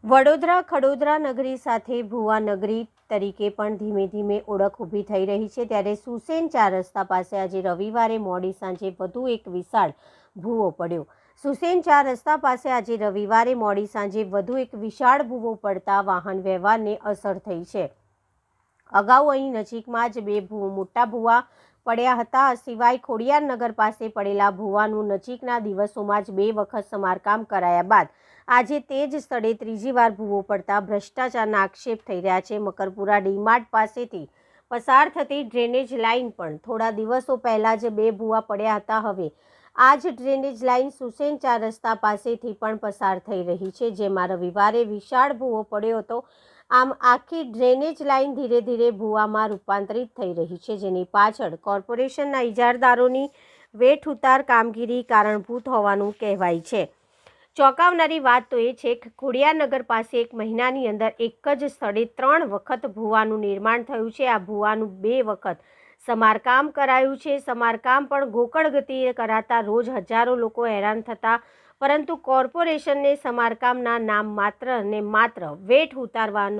વડોદરા ખડોદરા નગરી સાથે ભુવા નગરી તરીકે પણ ધીમે ધીમે ઓળખ ઊભી થઈ રહી છે। ત્યારે સુસેન 4 રસ્તા પાસે આજે રવિવારે મોડી સાંજે વધુ એક વિશાળ ભૂવો પડ્યો। સુસેન 4 રસ્તા પાસે આજે રવિવારે મોડી સાંજે વધુ એક વિશાળ ભૂવો પડતા વાહન વ્યવહારને અસર થઈ છે। અગાઉ અહીં નજીકમાં જ બે મોટા ભૂવા પડ્યા હતા। આ સિવાય ખોડિયારનગર પાસે પડેલા ભૂવાનું નજીકના દિવસોમાં જ 2 વખત સમારકામ કરાયા બાદ આજે તે જ સ્થળે ત્રીજી વાર ભૂવો પડતા ભ્રષ્ટાચારના આક્ષેપ થઈ રહ્યા છે। મકરપુરા ડીમાર્ટ પાસેથી પસાર થતી ડ્રેનેજ લાઇન પણ થોડા દિવસો પહેલા જ 2 ભૂવા પડ્યા હતા। હવે આ જ ડ્રેનેજ લાઇન સુસેન 4 રસ્તા પાસેથી પણ પસાર થઈ રહી છે, જેમાં રવિવારે વિશાળ ભૂવો પડ્યો હતો। આમ આખી ડ્રેનેજ લાઇન ધીરે ધીરે ભૂવામાં રૂપાંતરિત થઈ રહી છે, જેની પાછળ કોર્પોરેશનના ઇજારદારોની વેઠ ઉતાર કામગીરી કારણભૂત હોવાનું કહેવાય છે। ચોંકાવનારી વાત તો એ છે કે ખોડિયારનગર પાસે 1 મહિનાની અંદર એક જ સ્થળે 3 વખત ભૂવાનું નિર્માણ થયું છે। આ ભૂવાનું 2 વખત સમારકામ કરાયું છે। સમારકામ પણ ગોકળ ગતિએ કરાતા રોજ હજારો લોકો હેરાન થતા, પરંતુ કોર્પોરેશનને સમારકામના નામ માત્ર ને માત્ર વેઠ ઉતારવાનું